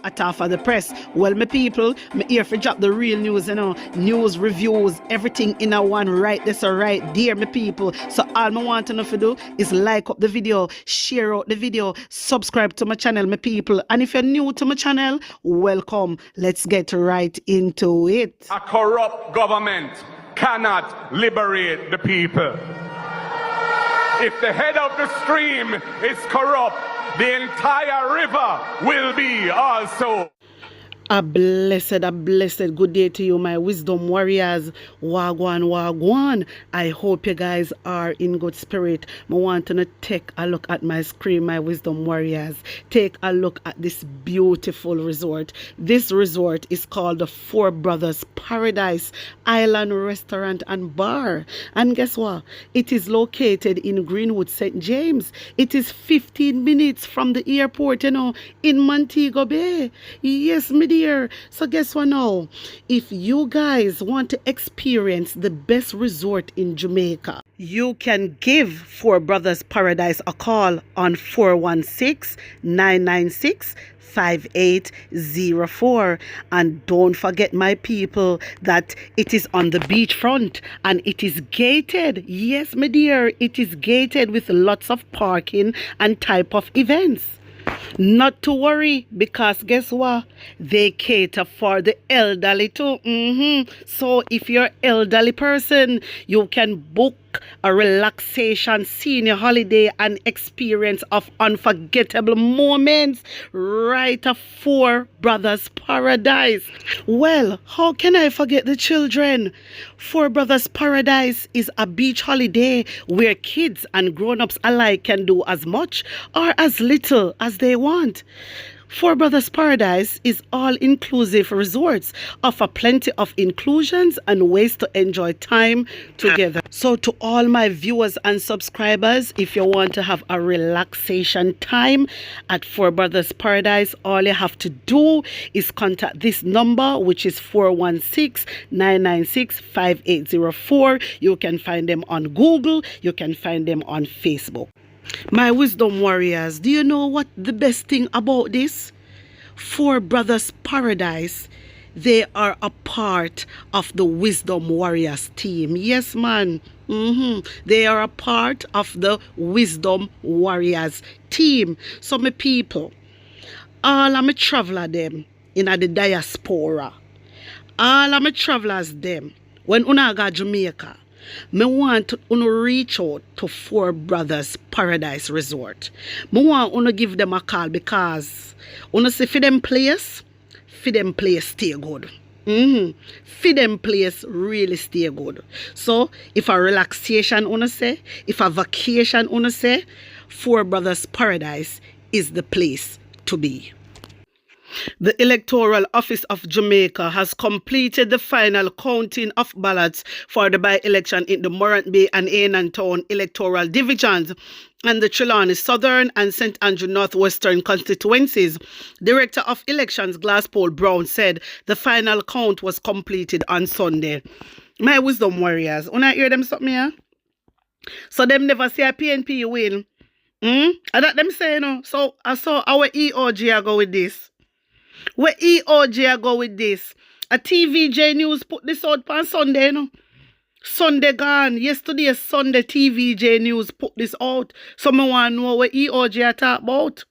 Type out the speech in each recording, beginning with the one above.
At half of the press. Well, my people, me here for drop the real news, news, reviews, everything in a one right this or right there, my people. So all I want to know to do is like up the video, share out the video, subscribe to my channel, my people. And if you're new to my channel, welcome. Let's get right into it. A corrupt government cannot liberate the people. If the head of the stream is corrupt, the entire river will be also. A blessed good day to you, my wisdom warriors. Wagwan, wagwan. I hope you guys are in good spirit. I want to take a look at my screen, my wisdom warriors. Take a look at this beautiful resort. This resort is called the Four Brothers Paradise Island Restaurant and Bar. And guess what? It is located in Greenwood, St. James. It is 15 minutes from the airport, in Montego Bay. Yes, me dear. So guess what now? If you guys want to experience the best resort in Jamaica, you can give Four Brothers Paradise a call on 416-996-5804. And don't forget, my people, that it is on the beachfront and it is gated. Yes, my dear, it is gated with lots of parking and type of events. Not to worry, because guess what? They cater for the elderly too. So if you're an elderly person, you can book a relaxation senior holiday and experience of unforgettable moments right at Four Brothers Paradise. Well, how can I forget the children? Four Brothers Paradise is a beach holiday where kids and grown-ups alike can do as much or as little as they want. Four Brothers Paradise is all-inclusive resorts, offer plenty of inclusions and ways to enjoy time together. So to all my viewers and subscribers, if you want to have a relaxation time at Four Brothers Paradise, all you have to do is contact this number, which is 416-996-5804. You can find them on Google. You can find them on Facebook. My wisdom warriors, do you know what the best thing about this? Four Brothers Paradise, they are a part of the Wisdom Warriors team. Yes, man. They are a part of the Wisdom Warriors team. So, my people, all of my traveler them in the diaspora, all of my travelers them, when una go Jamaica, me want to reach out to Four Brothers Paradise Resort. Me want to give them a call because see for them place stay good. For them place really stay good. So if a relaxation say, if a vacation say, Four Brothers Paradise is the place to be. The Electoral Office of Jamaica has completed the final counting of ballots for the by-election in the Morant Bay and Annan Town electoral divisions and the Trelawney Southern and St. Andrew Northwestern constituencies. Director of Elections Glasspool Brown said the final count was completed on Sunday. My wisdom warriors, when I hear them something here, so them never see a PNP win. And that them say, so I saw our EOG go with this. Where EOG go with this? A TVJ News put this out on Sunday, Sunday gone. Yesterday, Sunday, TVJ News put this out. So I want to know what EOG talk about.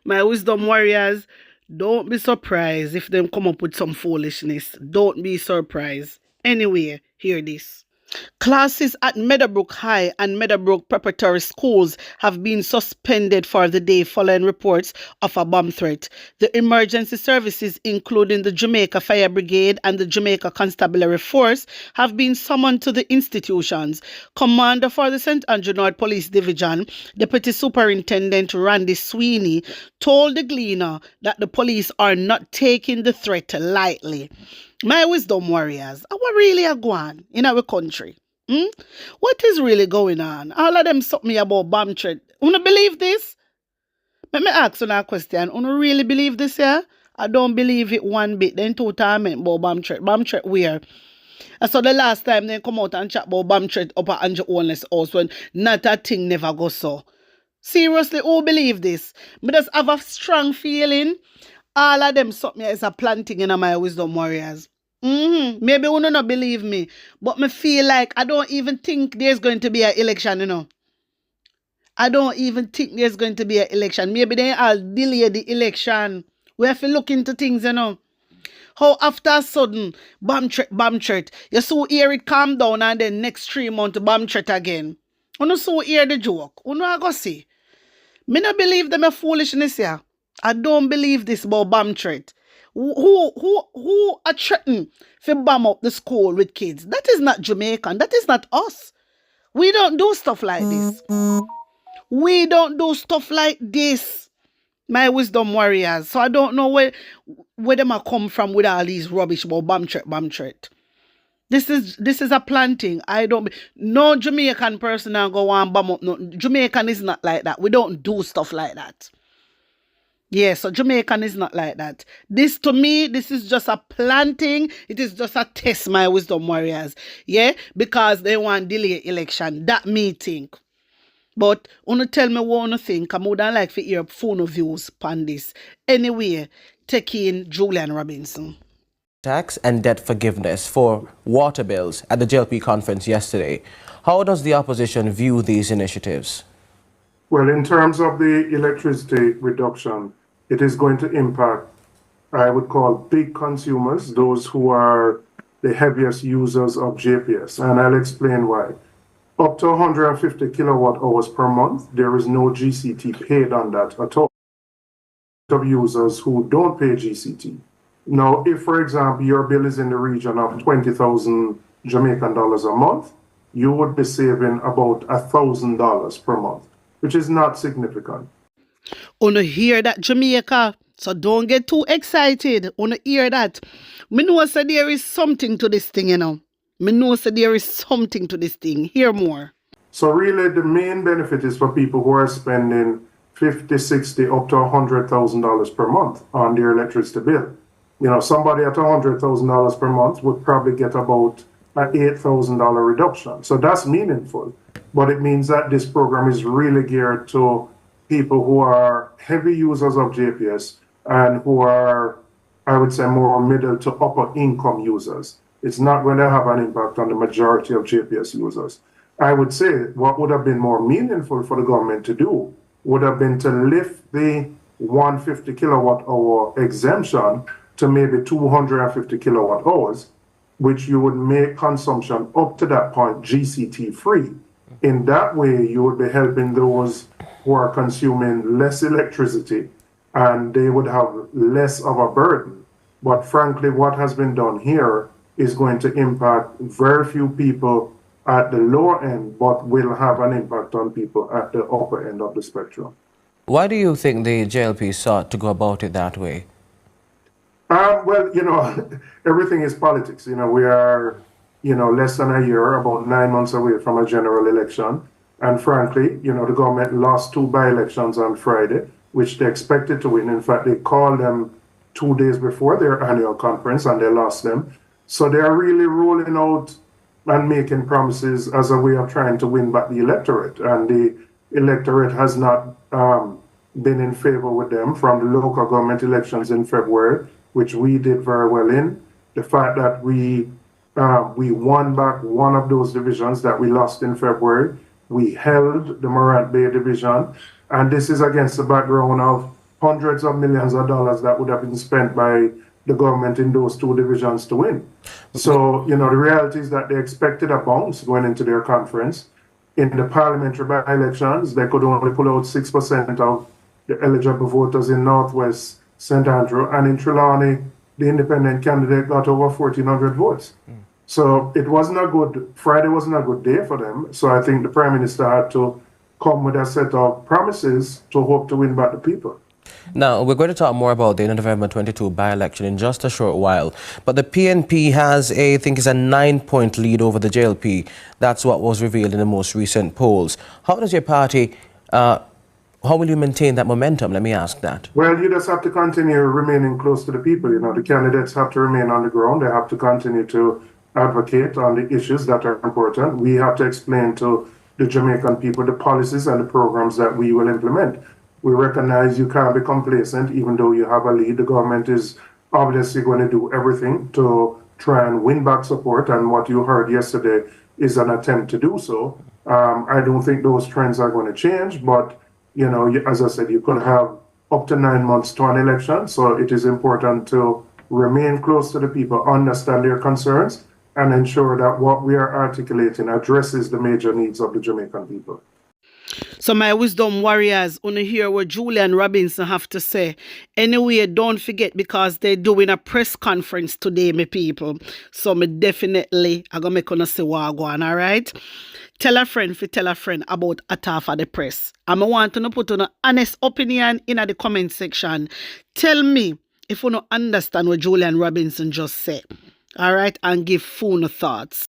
My wisdom warriors, don't be surprised if them come up with some foolishness. Don't be surprised. Anyway, hear this. Classes at Meadowbrook High and Meadowbrook Preparatory Schools have been suspended for the day following reports of a bomb threat. The emergency services, including the Jamaica Fire Brigade and the Jamaica Constabulary Force, have been summoned to the institutions. Commander for the St. Andrew North Police Division, Deputy Superintendent Randy Sweeney, told the Gleaner that the police are not taking the threat lightly. My wisdom warriors, what really a Gwaan in our country? What is really going on? All of them something about bomb threat. You believe this? Let me ask you a question. You really believe this, yeah? I don't believe it one bit. Then two times about bomb threat. Bomb threat where? And so the last time they come out and chat about bomb threat up at Andrew Owen's house when not a thing never go so. Seriously, who believe this? Me just have a strong feeling all of them something is a planting in my wisdom warriors. Maybe you not believe me, but me feel like I don't even think there's going to be an election, I don't even think there's going to be an election. Maybe they all delay the election. We have to look into things, How after a sudden bomb threat, you so hear it calm down and then next 3 months bomb threat again. You know so hear the joke. You know I go see. Me not believe them a foolishness here. I don't believe this about bomb threat. Who are threatening to bomb up the school with kids? That is not Jamaican. That is not us. We don't do stuff like this. We don't do stuff like this, my wisdom warriors. So I don't know where them are come from with all these rubbish about bomb threat. This is a planting. No Jamaican person now go and bomb up. No, Jamaican is not like that. We don't do stuff like that. Yeah, so Jamaican is not like that. This to me, this is just a planting. It is just a test, my wisdom warriors. Yeah, because they want delay election. That me think. But wanna tell me what you think. I would like to hear phone views on this. Anyway, take in Julian Robinson. Tax and debt forgiveness for water bills at the JLP conference yesterday. How does the opposition view these initiatives? Well, in terms of the electricity reduction, it is going to impact, I would call, big consumers, those who are the heaviest users of JPS. And I'll explain why. Up to 150 kilowatt hours per month, there is no GCT paid on that at all. Of users who don't pay GCT. Now, if, for example, your bill is in the region of 20,000 Jamaican dollars a month, you would be saving about $1,000 per month, which is not significant. Wanna hear that, Jamaica? So don't get too excited. Wanna hear that? Me know say there is something to this thing, Me know say there is something to this thing. Hear more. So really, the main benefit is for people who are spending $50, $60, up to $100,000 per month on their electricity bill. Somebody at $100,000 per month would probably get about an $8,000 reduction. So that's meaningful. But it means that this program is really geared to people who are heavy users of JPS and who are, I would say, more middle to upper income users. It's not going to have an impact on the majority of JPS users. I would say what would have been more meaningful for the government to do would have been to lift the 150 kilowatt hour exemption to maybe 250 kilowatt hours, which you would make consumption up to that point GCT free. In that way, you would be helping those who are consuming less electricity and they would have less of a burden. But frankly, what has been done here is going to impact very few people at the lower end, but will have an impact on people at the upper end of the spectrum. Why do you think the JLP sought to go about it that way? Well, everything is politics. We are, less than a year, about 9 months away from a general election. And frankly, the government lost 2 by-elections on Friday, which they expected to win. In fact, they called them 2 days before their annual conference and they lost them. So they're really rolling out and making promises as a way of trying to win back the electorate. And the electorate has not been in favor with them from the local government elections in February, which we did very well in. The fact that we won back one of those divisions that we lost in February. We held the Morant Bay division. And this is against the background of hundreds of millions of dollars that would have been spent by the government in those 2 divisions to win. So, the reality is that they expected a bounce going into their conference. In the parliamentary by-elections, they could only pull out 6% of the eligible voters in Northwest St. Andrew, and in Trelawney, the independent candidate got over 1,400 votes. So Friday wasn't a good day for them. So I think the Prime Minister had to come with a set of promises to hope to win back the people. Now, we're going to talk more about the November 22 by-election in just a short while. But the PNP has I think it's a 9-point lead over the JLP. That's what was revealed in the most recent polls. How does your party, how will you maintain that momentum? Let me ask that. Well, you just have to continue remaining close to the people. The candidates have to remain on the ground. They have to continue to advocate on the issues that are important. We have to explain to the Jamaican people the policies and the programs that we will implement. We recognize you can't be complacent, even though you have a lead. The government is obviously going to do everything to try and win back support, and what you heard yesterday is an attempt to do so. I don't think those trends are going to change, but, you know, as I said, you could have up to 9 months to an election, so it is important to remain close to the people, understand their concerns, and ensure that what we are articulating addresses the major needs of the Jamaican people. So my wisdom warriors, wanna hear what Julian Robinson have to say. Anyway, don't forget, because they're doing a press conference today, my people. So me definitely I gonna make say Gwaan, all right? Tell a friend about Atta for the press. I want to put an honest opinion in the comment section. Tell me if you don't understand what Julian Robinson just said. All right, and give full thoughts.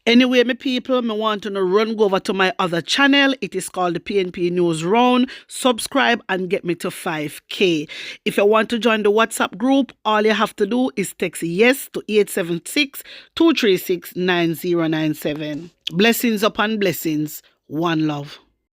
Anyway, my people, I want to run go over to my other channel. It is called the PNP News Round. Subscribe and get me to 5K. If you want to join the WhatsApp group, all you have to do is text yes to 876-236-9097. Blessings upon blessings. One love.